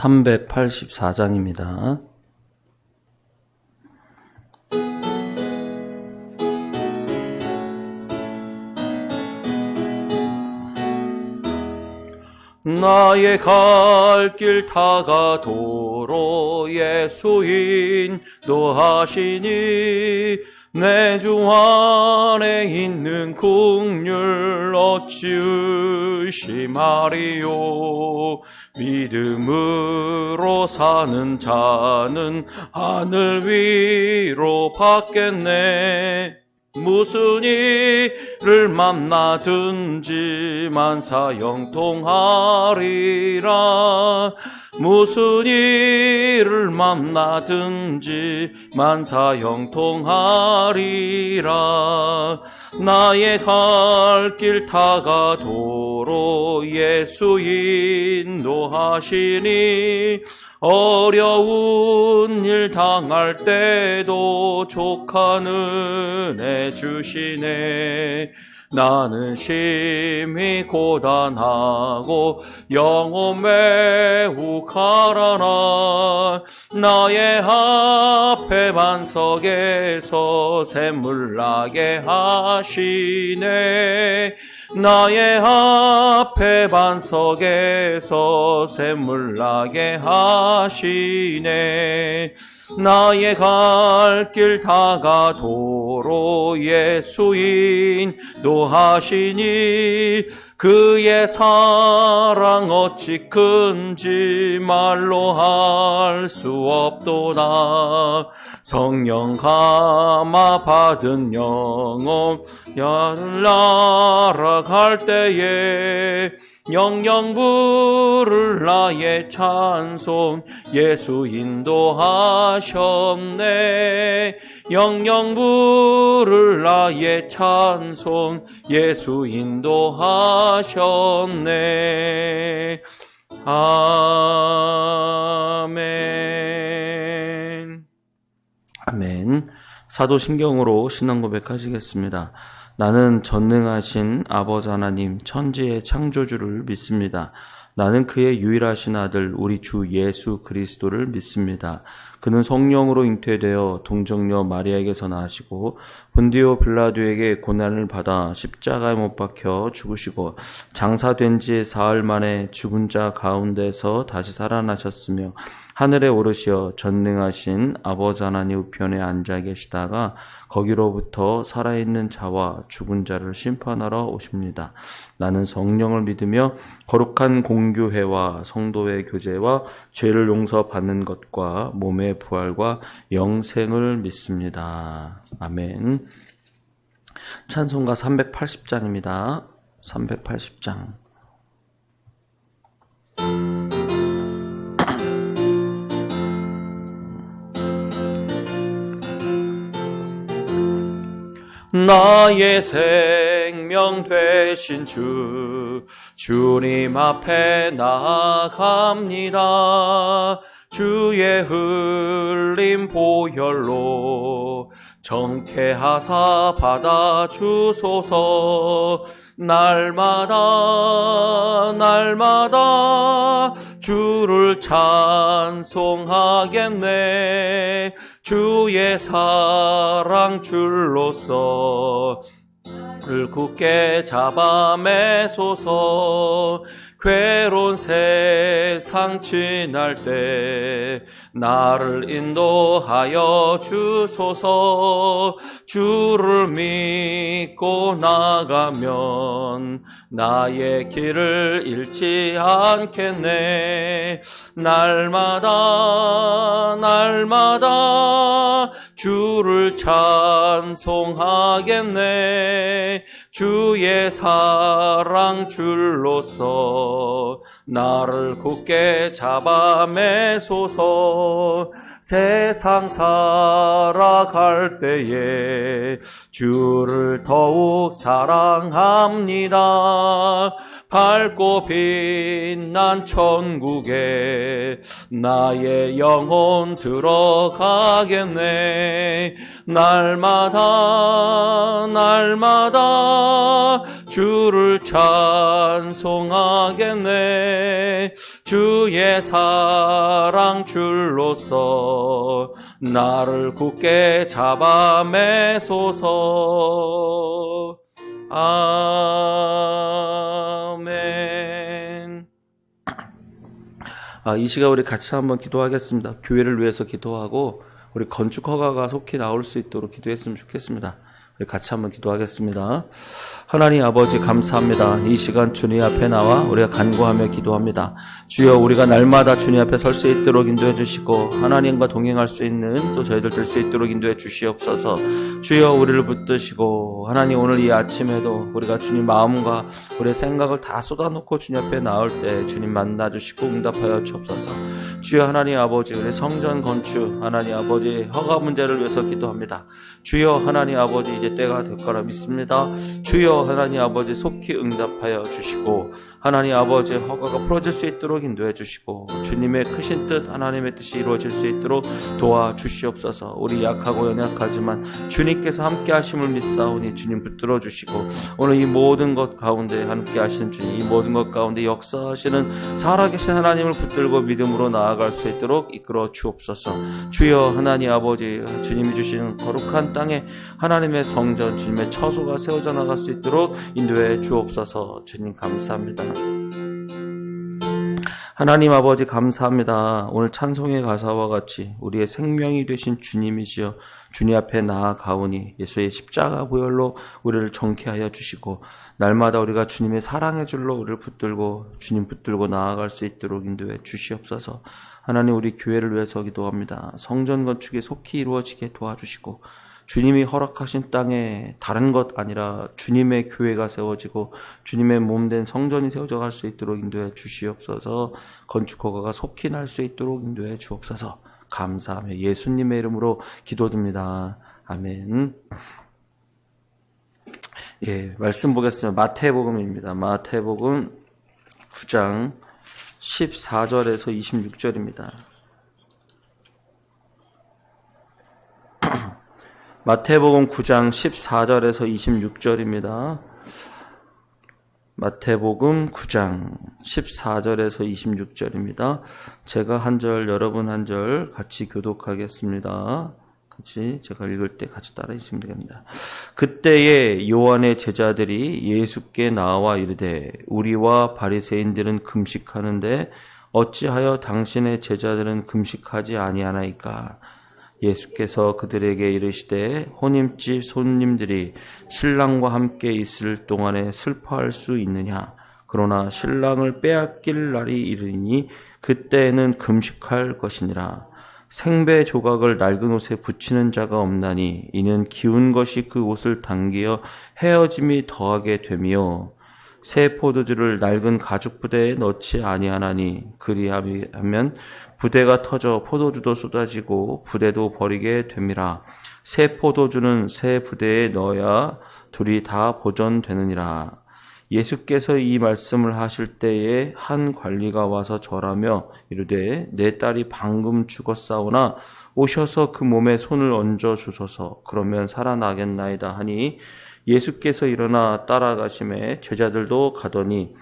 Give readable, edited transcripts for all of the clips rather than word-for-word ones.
384장입니다. 나의 갈 길 다가 도로 예수 인도하시니 내 주 안에 있는 긍휼 어찌 의심하리요. 믿음으로 사는 자는 하늘 위로 받겠네. 무슨 일을 만나든지 만사 형통하리라. 무슨 일을 만나든지 만사 형통하리라. 나의 갈 길 다가 도로 예수 인도하시니 어려운 일 당할 때도 족한 은혜 주시네. 나는 심히 고단하고 영혼 매우 가라나. 나의 앞에 반석에서 샘물 나게 하시네. 나의 앞에 반석에서 샘물 나게 하시네. 나의 갈 길 다가 도로 예수 인도하시니 그의 사랑 어찌 큰지 말로 할 수 없도다. 성령 감화 받은 영혼 야를 날아갈 때에 영영 부를 나의 찬송 예수 인도하셨네. 영영 부를 나의 찬송 예수 인도하셨네. 아멘. 아멘. 사도신경으로 신앙 고백하시겠습니다. 나는 전능하신 아버지 하나님 천지의 창조주를 믿습니다. 나는 그의 유일하신 아들 우리 주 예수 그리스도를 믿습니다. 그는 성령으로 잉태되어 동정녀 마리아에게서 나시고 본디오 빌라도에게 고난을 받아 십자가에 못 박혀 죽으시고 장사된 지 사흘 만에 죽은 자 가운데서 다시 살아나셨으며 하늘에 오르시어 전능하신 아버지 하나님 우편에 앉아 계시다가 거기로부터 살아있는 자와 죽은 자를 심판하러 오십니다. 나는 성령을 믿으며 거룩한 공교회와 성도의 교제와 죄를 용서받는 것과 몸의 부활과 영생을 믿습니다. 아멘. 찬송가 380장입니다. 380장. 나의 생명 되신 주님 앞에 나아갑니다. 주의 흘린 보혈로 정케하사 받아주소서. 날마다 주를 찬송하겠네. 주의 사랑 줄로서 을 굳게 잡아 매소서. 괴로운 세상 지날 때 나를 인도하여 주소서. 주를 믿고 나가면 나의 길을 잃지 않겠네. 날마다 주를 찬송하겠네. 주의 사랑 줄로서 나를 굳게 잡아 매소서. 세상 살아갈 때에 주를 더욱 사랑합니다. 밝고 빛난 천국에 나의 영혼 들어가겠네. 날마다 주를 찬송하겠네. 주의 사랑 줄로서 나를 굳게 잡아 매소서. 아멘. 이 시간 우리 같이 한번 기도하겠습니다. 교회를 위해서 기도하고 우리 건축 허가가 속히 나올 수 있도록 기도했으면 좋겠습니다. 우리 같이 한번 기도하겠습니다. 하나님 아버지 감사합니다. 이 시간 주님 앞에 나와 우리가 간구하며 기도합니다. 주여, 우리가 날마다 주님 앞에 설 수 있도록 인도해 주시고 하나님과 동행할 수 있는 또 저희들 될 수 있도록 인도해 주시옵소서. 주여, 우리를 붙드시고 하나님, 오늘 이 아침에도 우리가 주님 마음과 우리의 생각을 다 쏟아놓고 주님 앞에 나올 때 주님 만나 주시고 응답하여 주옵소서. 주여 하나님 아버지, 우리 성전 건축 하나님 아버지 허가 문제를 위해서 기도합니다. 주여 하나님 아버지, 이제 때가 될 거라 믿습니다. 주여 하나님 아버지, 속히 응답하여 주시고 하나님 아버지 허가가 풀어질 수 있도록 인도해 주시고 주님의 크신 뜻, 하나님의 뜻이 이루어질 수 있도록 도와주시옵소서. 우리 약하고 연약하지만 주님께서 함께 하심을 믿사오니 주님 붙들어 주시고 오늘 이 모든 것 가운데 함께 하시는 주님, 이 모든 것 가운데 역사하시는 살아계신 하나님을 붙들고 믿음으로 나아갈 수 있도록 이끌어 주옵소서. 주여 하나님 아버지, 주님이 주시는 거룩한 땅에 하나님의 성전, 주님의 처소가 세워져 나갈 수 있도록 인도해 주옵소서. 주님 감사합니다. 하나님 아버지 감사합니다. 오늘 찬송의 가사와 같이 우리의 생명이 되신 주님이시여 주님 앞에 나아가오니 예수의 십자가 보혈로 우리를 정케하여 주시고 날마다 우리가 주님의 사랑의 줄로 우리를 붙들고 주님 붙들고 나아갈 수 있도록 인도해 주시옵소서. 하나님, 우리 교회를 위해서 기도합니다. 성전 건축이 속히 이루어지게 도와주시고 주님이 허락하신 땅에 다른 것 아니라 주님의 교회가 세워지고 주님의 몸된 성전이 세워져 갈 수 있도록 인도해 주시옵소서. 건축 허가가 속히 날 수 있도록 인도해 주옵소서. 감사하며 예수님의 이름으로 기도드립니다. 아멘. 말씀 보겠습니다. 마태복음입니다. 마태복음 9장 14절에서 26절입니다. 마태복음 9장 14절에서 26절입니다. 마태복음 9장 14절에서 26절입니다. 제가 한 절, 여러분 한 절 같이 교독하겠습니다. 같이 제가 읽을 때 같이 따라 읽으시면 됩니다. 그때에 요한의 제자들이 예수께 나와 이르되 우리와 바리새인들은 금식하는데 어찌하여 당신의 제자들은 금식하지 아니하나이까? 예수께서 그들에게 이르시되 혼인집 손님들이 신랑과 함께 있을 동안에 슬퍼할 수 있느냐? 그러나 신랑을 빼앗길 날이 이르니 그때에는 금식할 것이니라. 생배 조각을 낡은 옷에 붙이는 자가 없나니 이는 기운 것이 그 옷을 당기어 헤어짐이 더하게 되며 새 포도주를 낡은 가죽 부대에 넣지 아니하나니 그리하면 부대가 터져 포도주도 쏟아지고 부대도 버리게 됨이라. 새 포도주는 새 부대에 넣어야 둘이 다 보존되느니라. 예수께서 이 말씀을 하실 때에 한 관리가 와서 절하며 이르되 내 딸이 방금 죽었사오나 오셔서 그 몸에 손을 얹어 주소서. 그러면 살아나겠나이다 하니 예수께서 일어나 따라가심에 제자들도 가더니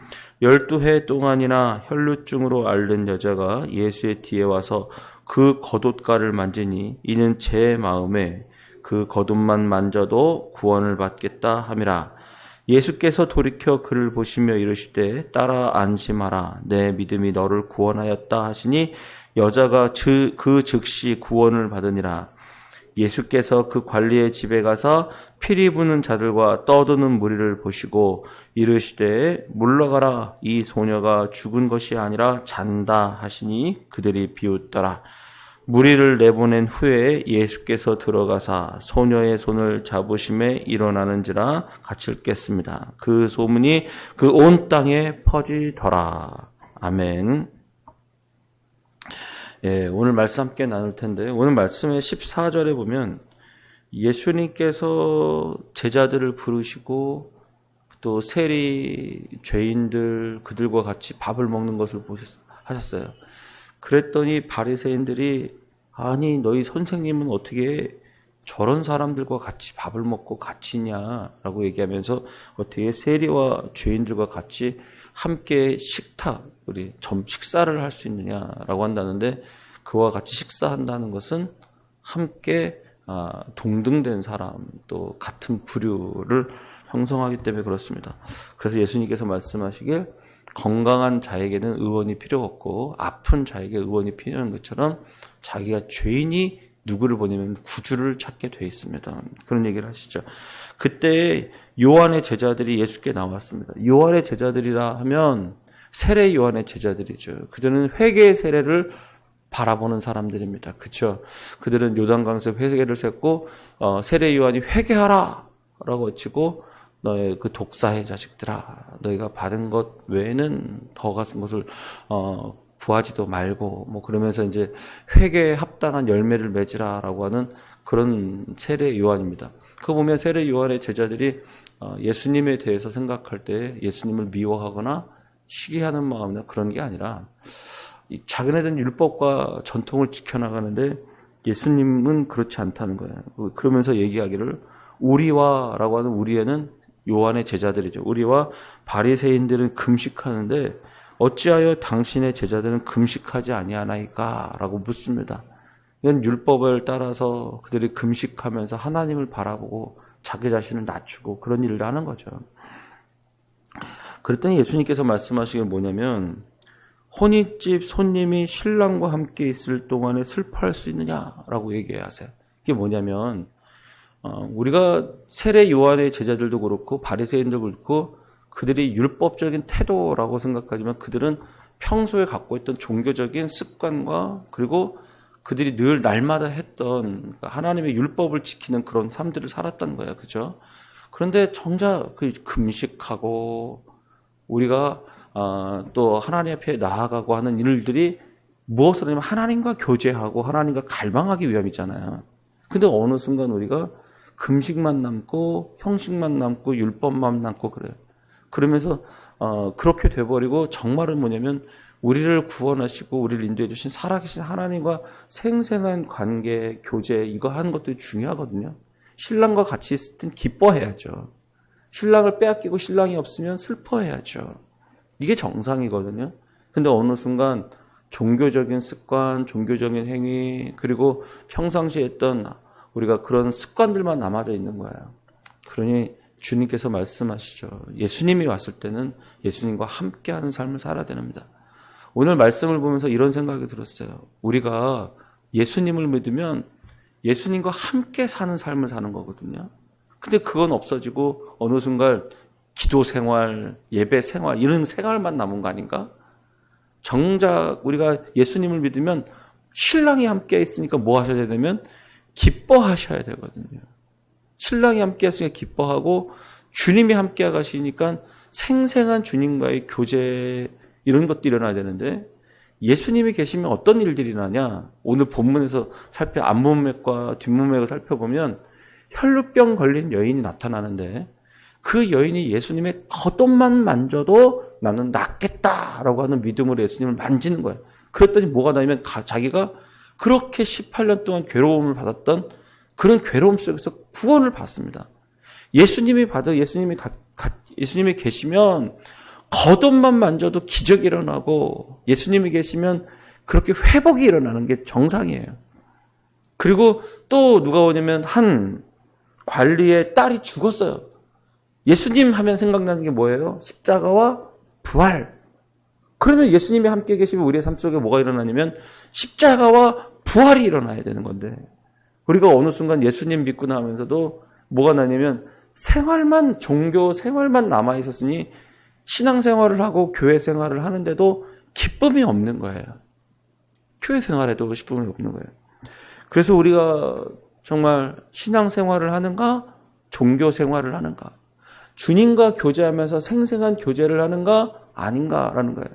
12해 동안이나 혈루증으로 앓는 여자가 예수의 뒤에 와서 그 겉옷가를 만지니 이는 제 마음에 그 겉옷만 만져도 구원을 받겠다 함이라. 예수께서 돌이켜 그를 보시며 이르시되 따라 안심하라. 내 믿음이 너를 구원하였다 하시니 여자가 그 즉시 구원을 받으니라. 예수께서 그 관리의 집에 가서 피리 부는 자들과 떠드는 무리를 보시고 이르시되 물러가라. 이 소녀가 죽은 것이 아니라 잔다 하시니 그들이 비웃더라. 무리를 내보낸 후에 예수께서 들어가사 소녀의 손을 잡으심에 일어나는지라 같이 읽겠습니다. 그 소문이 그 온 땅에 퍼지더라. 아멘. 오늘 말씀 함께 나눌 텐데 오늘 말씀의 14절에 보면 예수님께서 제자들을 부르시고 또 세리 죄인들 그들과 같이 밥을 먹는 것을 하셨어요. 그랬더니 바리새인들이 아니 너희 선생님은 어떻게 저런 사람들과 같이 밥을 먹고 같이 있냐라고 얘기하면서 어떻게 세리와 죄인들과 같이 함께 우리 식사를 할 수 있느냐라고 한다는데, 그와 같이 식사한다는 것은 함께 동등된 사람, 또 같은 부류를 형성하기 때문에 그렇습니다. 그래서 예수님께서 말씀하시길 건강한 자에게는 의원이 필요 없고 아픈 자에게 의원이 필요한 것처럼 자기가 죄인이 누구를 보내면 구주를 찾게 돼 있습니다. 그런 얘기를 하시죠. 그때 요한의 제자들이 예수께 나왔습니다. 요한의 제자들이라 하면 세례 요한의 제자들이죠. 그들은 회개의 세례를 바라보는 사람들입니다. 그렇죠? 그들은 요단강에서 회개를 했고 세례 요한이 회개하라 라고 외치고 너의 그 독사의 자식들아, 너희가 받은 것 외에는 더 같은 것을 구하지도 말고 뭐 그러면서 이제 회개에 합당한 열매를 맺으라라고 하는 그런 세례 요한입니다. 그거 보면 세례 요한의 제자들이 예수님에 대해서 생각할 때 예수님을 미워하거나 시기하는 마음이나 그런 게 아니라 자기네들은 율법과 전통을 지켜나가는데 예수님은 그렇지 않다는 거예요. 그러면서 얘기하기를 우리와라고 하는 우리에는 요한의 제자들이죠. 우리와 바리새인들은 금식하는데 어찌하여 당신의 제자들은 금식하지 아니하나이까? 라고 묻습니다. 이건 율법을 따라서 그들이 금식하면서 하나님을 바라보고 자기 자신을 낮추고 그런 일을 하는 거죠. 그랬더니 예수님께서 말씀하시길 뭐냐면 혼인집 손님이 신랑과 함께 있을 동안에 슬퍼할 수 있느냐라고 얘기하세요. 이게 뭐냐면 우리가 세례 요한의 제자들도 그렇고 바리새인들도 그렇고 그들이 율법적인 태도라고 생각하지만 그들은 평소에 갖고 있던 종교적인 습관과 그리고 그들이 늘 날마다 했던 하나님의 율법을 지키는 그런 삶들을 살았던 거예요. 그죠? 그런데 정작 그 금식하고 우리가 또 하나님 앞에 나아가고 하는 일들이 무엇으로 하냐면 하나님과 교제하고 하나님과 갈망하기 위함이잖아요. 근데 어느 순간 우리가 금식만 남고 형식만 남고 율법만 남고 그래요. 그러면서 그렇게 돼버리고 정말은 뭐냐면 우리를 구원하시고 우리를 인도해 주신 살아계신 하나님과 생생한 관계, 교제 이거 하는 것도 중요하거든요. 신랑과 같이 있을 땐 기뻐해야죠. 신랑을 빼앗기고 신랑이 없으면 슬퍼해야죠. 이게 정상이거든요. 근데 어느 순간 종교적인 습관, 종교적인 행위, 그리고 평상시에 했던 우리가 그런 습관들만 남아져 있는 거예요. 그러니 주님께서 말씀하시죠. 예수님이 왔을 때는 예수님과 함께하는 삶을 살아야 됩니다. 오늘 말씀을 보면서 이런 생각이 들었어요. 우리가 예수님을 믿으면 예수님과 함께 사는 삶을 사는 거거든요. 근데 그건 없어지고 어느 순간 기도 생활, 예배 생활 이런 생활만 남은 거 아닌가? 정작 우리가 예수님을 믿으면 신랑이 함께 있으니까 뭐 하셔야 되냐면 기뻐하셔야 되거든요. 신랑이 함께 했으니까 기뻐하고 주님이 함께 가시니까 생생한 주님과의 교제 이런 것도 일어나야 되는데 예수님이 계시면 어떤 일들이 일어나냐? 오늘 본문에서 앞문맥과 뒷문맥을 살펴보면 혈루병 걸린 여인이 나타나는데 그 여인이 예수님의 겉옷만 만져도 나는 낫겠다라고 하는 믿음으로 예수님을 만지는 거예요. 그랬더니 뭐가 나냐면 자기가 그렇게 18년 동안 괴로움을 받았던 그런 괴로움 속에서 구원을 받습니다. 예수님이 계시면 겉옷만 만져도 기적이 일어나고 예수님이 계시면 그렇게 회복이 일어나는 게 정상이에요. 그리고 또 누가 오냐면 한 관리의 딸이 죽었어요. 예수님 하면 생각나는 게 뭐예요? 십자가와 부활. 그러면 예수님이 함께 계시면 우리의 삶 속에 뭐가 일어나냐면 십자가와 부활이 일어나야 되는 건데 우리가 어느 순간 예수님 믿고 나면서도 뭐가 나냐면 종교 생활만 남아 있었으니 신앙생활을 하고 교회 생활을 하는데도 기쁨이 없는 거예요. 교회 생활에도 기쁨이 없는 거예요. 그래서 우리가 정말 신앙생활을 하는가? 종교 생활을 하는가? 주님과 교제하면서 생생한 교제를 하는가? 아닌가라는 거예요.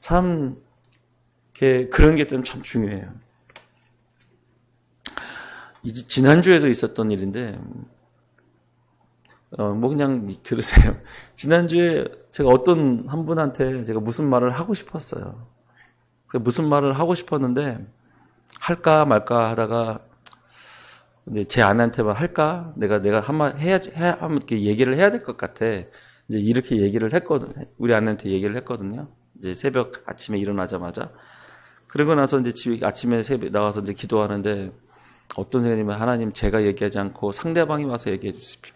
참 그런 게 좀 참 중요해요. 지난주에도 있었던 일인데 뭐 그냥 들으세요. 지난주에 제가 어떤 한 분한테 제가 무슨 말을 하고 싶었어요. 무슨 말을 하고 싶었는데 할까 말까 하다가 이제 제 아내한테만 할까? 내가 한번 한번 이렇게 얘기를 해야 될 것 같아. 이제 이렇게 얘기를 했거든. 우리 아내한테 얘기를 했거든요. 이제 새벽 아침에 일어나자마자. 그러고 나서 이제 집에 아침에 새벽 나가서 이제 기도하는데 어떤 선생님은 하나님 제가 얘기하지 않고 상대방이 와서 얘기해 주십시오.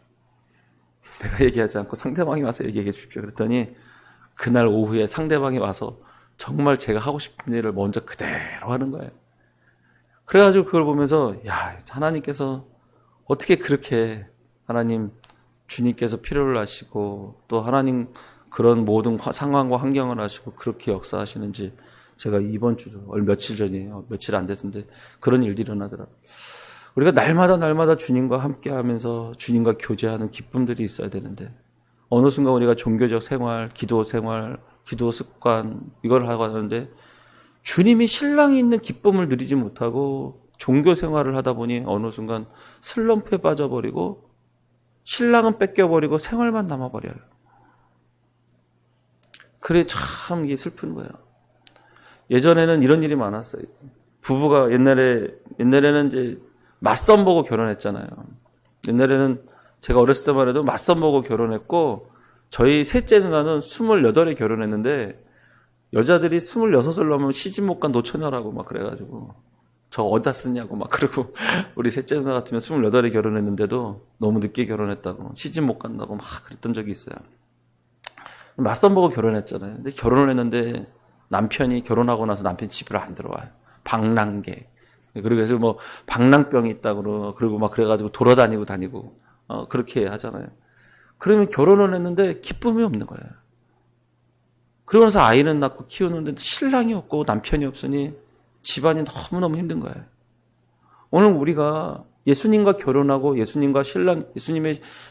내가 얘기하지 않고 상대방이 와서 얘기해 주십시오. 그랬더니 그날 오후에 상대방이 와서 정말 제가 하고 싶은 일을 먼저 그대로 하는 거예요. 그래가지고 그걸 보면서 야, 하나님께서 어떻게 그렇게 하나님 주님께서 필요를 하시고 또 하나님 그런 모든 상황과 환경을 하시고 그렇게 역사하시는지 제가 이번 주 며칠 전이에요. 며칠 안 됐는데 그런 일들이 일어나더라고요. 우리가 날마다 주님과 함께 하면서 주님과 교제하는 기쁨들이 있어야 되는데 어느 순간 우리가 종교적 생활, 기도 습관 이걸 하고 하는데 주님이 신랑이 있는 기쁨을 누리지 못하고 종교 생활을 하다 보니 어느 순간 슬럼프에 빠져버리고 신랑은 뺏겨버리고 생활만 남아버려요. 그래 참 이게 슬픈 거예요. 예전에는 이런 일이 많았어요. 부부가 옛날에는 이제 맞선 보고 결혼했잖아요. 옛날에는 제가 어렸을 때만 해도 맞선 보고 결혼했고 저희 셋째 누나는 28에 결혼했는데 여자들이 26을 넘으면 시집 못 간 노처녀라고 막 그래가지고 저 어디다 쓰냐고 막 그러고 우리 셋째 누나 같으면 28에 결혼했는데도 너무 늦게 결혼했다고 시집 못 간다고 막 그랬던 적이 있어요. 맞선 보고 결혼했잖아요. 근데 결혼을 했는데 남편이 결혼하고 나서 남편 집으로 안 들어와요. 방랑계. 그래서 뭐 방랑병이 있다고 그러고 막 그래가지고 다니고 그렇게 하잖아요. 그러면 결혼을 했는데 기쁨이 없는 거예요. 그러고 나서 아이는 낳고 키우는데 신랑이 없고 남편이 없으니 집안이 너무너무 힘든 거예요. 오늘 우리가 예수님과 결혼하고 예수님의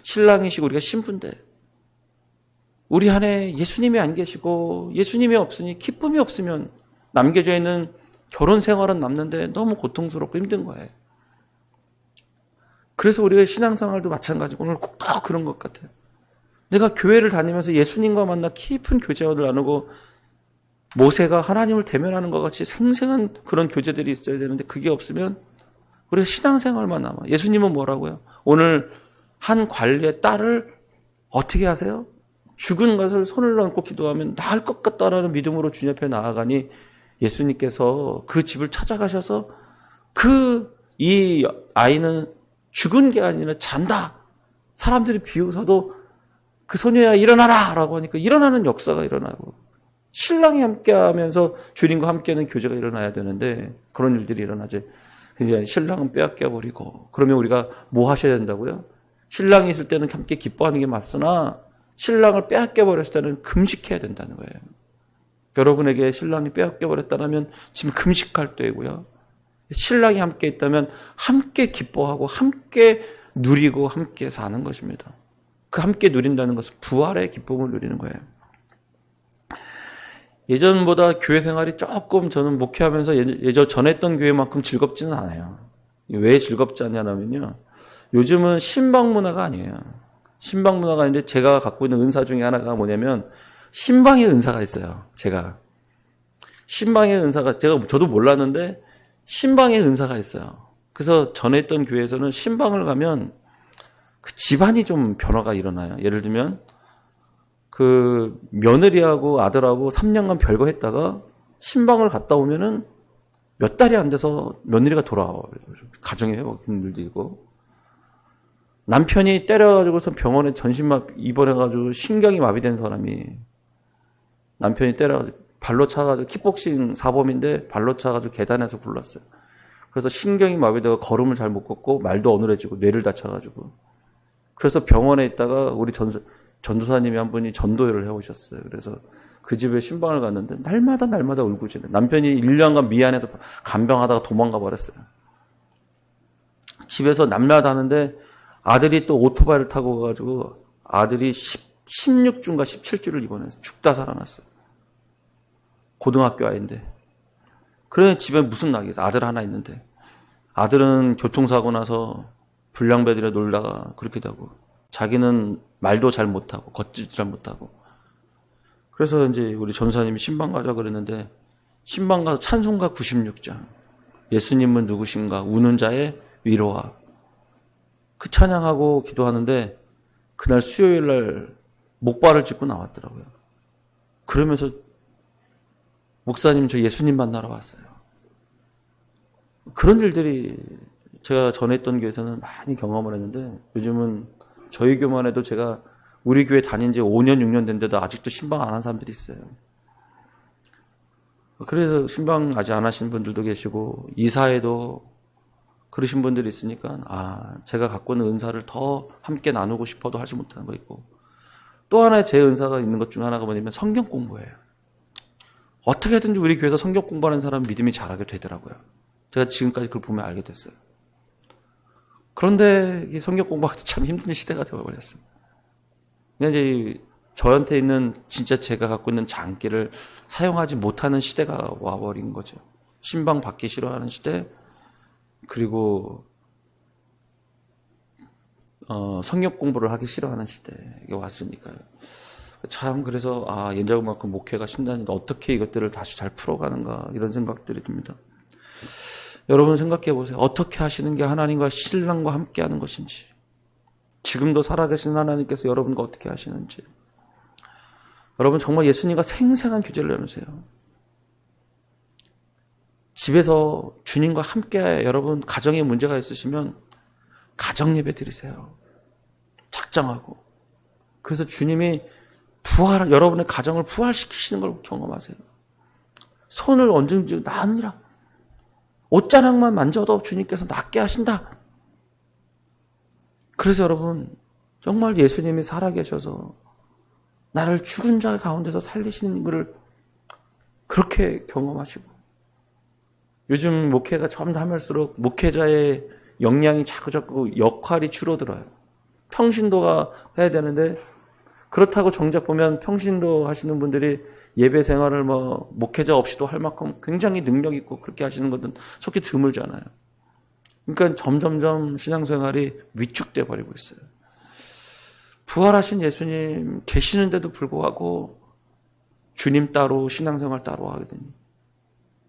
신랑이시고 우리가 신부인데 우리 안에 예수님이 안 계시고 예수님이 없으니 기쁨이 없으면 남겨져 있는 결혼 생활은 남는데 너무 고통스럽고 힘든 거예요. 그래서 우리가 신앙생활도 마찬가지고 오늘 꼭 그런 것 같아요. 내가 교회를 다니면서 예수님과 만나 깊은 교제를 나누고 모세가 하나님을 대면하는 것 같이 생생한 그런 교제들이 있어야 되는데 그게 없으면 우리가 신앙생활만 남아. 예수님은 뭐라고요? 오늘 한 관리의 딸을 어떻게 하세요? 죽은 것을 손을 얹고 기도하면 나을 것 같다라는 믿음으로 주님 앞에 나아가니 예수님께서 그 집을 찾아가셔서 이 아이는 죽은 게 아니라 잔다. 사람들이 비웃어도 그 소녀야 일어나라 라고 하니까 일어나는 역사가 일어나고 신랑이 함께하면서 주님과 함께하는 교제가 일어나야 되는데 그런 일들이 일어나지. 그냥 신랑은 빼앗겨버리고 그러면 우리가 뭐 하셔야 된다고요? 신랑이 있을 때는 함께 기뻐하는 게 맞으나 신랑을 빼앗겨버렸을 때는 금식해야 된다는 거예요. 여러분에게 신랑이 빼앗겨버렸다면 지금 금식할 때고요. 신랑이 함께 있다면 함께 기뻐하고 함께 누리고 함께 사는 것입니다. 그 함께 누린다는 것은 부활의 기쁨을 누리는 거예요. 예전보다 교회 생활이 조금 저는 목회하면서 예전 전에 했던 교회만큼 즐겁지는 않아요. 왜 즐겁지 않냐면요. 요즘은 신방 문화가 아니에요. 신방 문화가 아닌데 제가 갖고 있는 은사 중에 하나가 뭐냐면 신방의 은사가 있어요. 신방의 은사가 저도 몰랐는데 신방의 은사가 있어요. 그래서 전에 했던 교회에서는 신방을 가면 그 집안이 좀 변화가 일어나요. 예를 들면 그 며느리하고 아들하고 3년간 별거 했다가 신방을 갔다 오면은 몇 달이 안 돼서 며느리가 돌아와요. 가정의 회복 힘들도 있고 남편이 때려가지고서 병원에 입원해가지고 신경이 마비된 사람이 남편이 때려가지고 발로 차가지고 킥복싱 사범인데 발로 차가지고 계단에서 굴렀어요. 그래서 신경이 마비되고 걸음을 잘 못 걷고 말도 어눌해지고 뇌를 다쳐가지고 그래서 병원에 있다가 우리 전도사님이 한 분이 전도회를 해오셨어요. 그래서 그 집에 신방을 갔는데 날마다 울고지네. 남편이 1년간 미안해서 간병하다가 도망가 버렸어요. 집에서 날마다 하는데 아들이 또 오토바이를 타고 가가지고 아들이 16주인가 17주를 입원해서 죽다 살아났어요. 고등학교 아이인데. 그래 집에 무슨 낙이 있어. 아들 하나 있는데. 아들은 교통사고 나서 불량배들에 놀다가 그렇게 되고 자기는 말도 잘 못하고 걷지도 잘 못하고. 그래서 이제 우리 전사님이 신방 가자 그랬는데 신방 가서 찬송가 96장 예수님은 누구신가 우는 자의 위로와 그 찬양하고 기도하는데 그날 수요일 날 목발을 짚고 나왔더라고요. 그러면서 목사님 저 예수님 만나러 왔어요. 그런 일들이 제가 전에 있던 교회에서는 많이 경험을 했는데 요즘은 저희 교만 해도 제가 우리 교회 다닌 지 5년 6년 됐는데도 아직도 신방 안 한 사람들이 있어요. 그래서 신방 아직 안 하신 분들도 계시고 이사에도 그러신 분들이 있으니까 제가 갖고 있는 은사를 더 함께 나누고 싶어도 하지 못하는 거 있고 또 하나의 제 은사가 있는 것 중 하나가 뭐냐면 성경 공부예요. 어떻게든지 우리 교회에서 성경 공부하는 사람은 믿음이 잘하게 되더라고요. 제가 지금까지 그걸 보면 알게 됐어요. 그런데 이 성경 공부하기도 참 힘든 시대가 되어버렸어요. 그냥 이제 저한테 있는 진짜 제가 갖고 있는 장기를 사용하지 못하는 시대가 와버린 거죠. 신방 받기 싫어하는 시대, 그리고 성경 공부를 하기 싫어하는 시대에 왔으니까요. 참 그래서 옛날만큼 목회가 신단인데 어떻게 이것들을 다시 잘 풀어가는가 이런 생각들이 듭니다. 여러분 생각해 보세요. 어떻게 하시는 게 하나님과 신랑과 함께하는 것인지, 지금도 살아계신 하나님께서 여러분과 어떻게 하시는지. 여러분 정말 예수님과 생생한 교제를 나누세요. 집에서 주님과 함께 여러분 가정에 문제가 있으시면 가정 예배 드리세요. 작정하고. 그래서 주님이 여러분의 가정을 부활시키시는 걸 경험하세요. 손을 얹은지 나으니라. 옷자락만 만져도 주님께서 낫게 하신다. 그래서 여러분 정말 예수님이 살아계셔서 나를 죽은 자 가운데서 살리시는 것을 그렇게 경험하시고, 요즘 목회가 점점 하면서록 목회자의 역량이 자꾸 역할이 줄어들어요. 평신도가 해야 되는데 그렇다고 정작 보면 평신도 하시는 분들이 예배 생활을 목회자 없이도 할 만큼 굉장히 능력 있고 그렇게 하시는 것은 속히 드물잖아요. 그러니까 점점점 신앙생활이 위축돼 버리고 있어요. 부활하신 예수님 계시는데도 불구하고 주님 따로 신앙생활 따로 하게 되니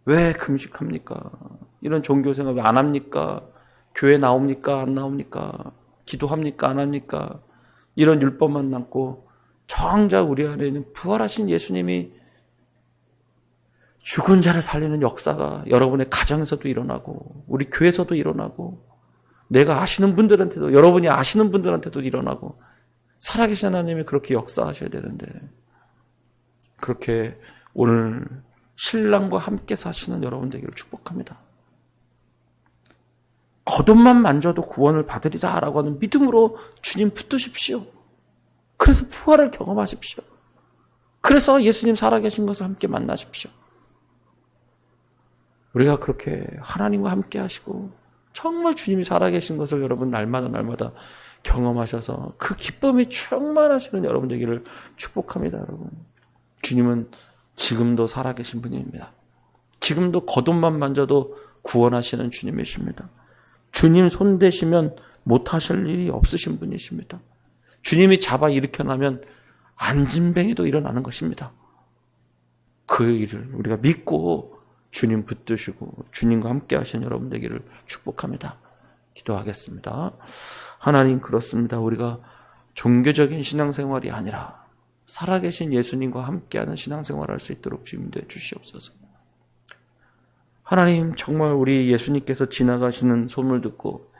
왜 금식합니까? 이런 종교생활 왜 안 합니까? 교회 나옵니까? 안 나옵니까? 기도합니까? 안 합니까? 이런 율법만 남고 정작 우리 안에 있는 부활하신 예수님이 죽은 자를 살리는 역사가 여러분의 가정에서도 일어나고 우리 교회에서도 일어나고 내가 아시는 분들한테도 여러분이 아시는 분들한테도 일어나고 살아계신 하나님이 그렇게 역사하셔야 되는데 그렇게 오늘 신랑과 함께 사시는 여러분 되기를 축복합니다. 겉옷만 만져도 구원을 받으리라 라고 하는 믿음으로 주님 붙드십시오. 그래서 부활을 경험하십시오. 그래서 예수님 살아계신 것을 함께 만나십시오. 우리가 그렇게 하나님과 함께 하시고 정말 주님이 살아계신 것을 여러분 날마다 경험하셔서 그 기쁨이 충만하시는 여러분 되기를 축복합니다. 여러분, 주님은 지금도 살아계신 분입니다. 지금도 겉옷만 만져도 구원하시는 주님이십니다. 주님 손 대시면 못하실 일이 없으신 분이십니다. 주님이 잡아 일으켜나면 안진뱅이도 일어나는 것입니다. 그 일을 우리가 믿고 주님 붙드시고 주님과 함께 하시는 여러분 되기를 축복합니다. 기도하겠습니다. 하나님, 그렇습니다. 우리가 종교적인 신앙생활이 아니라 살아계신 예수님과 함께하는 신앙생활을 할 수 있도록 주님도 주시옵소서. 하나님, 정말 우리 예수님께서 지나가시는 소문을 듣고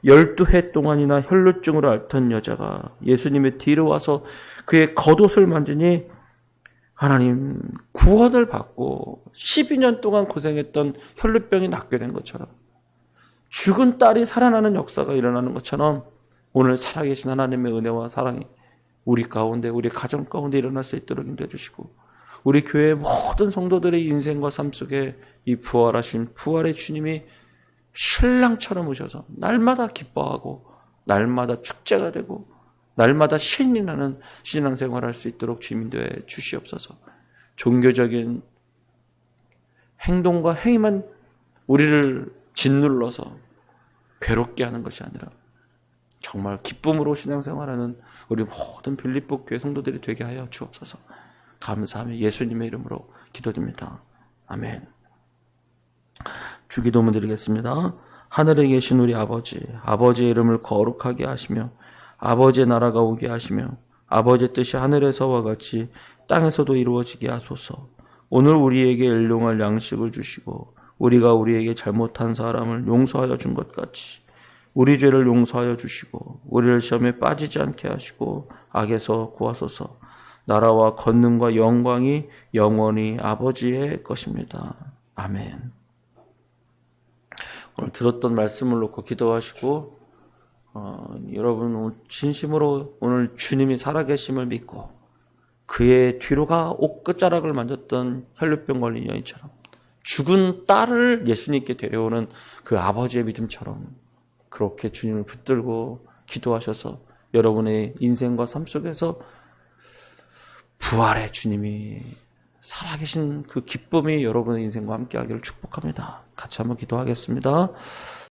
12해 동안이나 혈루증으로 앓던 여자가 예수님의 뒤로 와서 그의 겉옷을 만지니 하나님 구원을 받고 12년 동안 고생했던 혈루병이 낫게 된 것처럼 죽은 딸이 살아나는 역사가 일어나는 것처럼 오늘 살아계신 하나님의 은혜와 사랑이 우리 가운데, 우리 가정 가운데 일어날 수 있도록 인도해 주시고 우리 교회의 모든 성도들의 인생과 삶 속에 이 부활하신 부활의 주님이 신랑처럼 오셔서 날마다 기뻐하고 날마다 축제가 되고 날마다 신이 나는 신앙생활을 할 수 있도록 주님 인도해 주시옵소서. 종교적인 행동과 행위만 우리를 짓눌러서 괴롭게 하는 것이 아니라 정말 기쁨으로 신앙생활하는 우리 모든 빌립보 교회 성도들이 되게 하여 주옵소서. 감사하며 예수님의 이름으로 기도드립니다. 아멘. 주기도문 드리겠습니다. 하늘에 계신 우리 아버지, 아버지의 이름을 거룩하게 하시며 아버지의 나라가 오게 하시며 아버지의 뜻이 하늘에서와 같이 땅에서도 이루어지게 하소서. 오늘 우리에게 일용할 양식을 주시고 우리가 우리에게 잘못한 사람을 용서하여 준 것 같이 우리 죄를 용서하여 주시고 우리를 시험에 빠지지 않게 하시고 악에서 구하소서. 나라와 권능과 영광이 영원히 아버지의 것입니다. 아멘. 오늘 들었던 말씀을 놓고 기도하시고 여러분 오늘 진심으로 오늘 주님이 살아계심을 믿고 그의 뒤로가 옷 끝자락을 만졌던 혈류병 걸린 여인처럼 죽은 딸을 예수님께 데려오는 그 아버지의 믿음처럼 그렇게 주님을 붙들고 기도하셔서 여러분의 인생과 삶 속에서 부활의 주님이 살아계신 그 기쁨이 여러분의 인생과 함께하기를 축복합니다. 같이 한번 기도하겠습니다.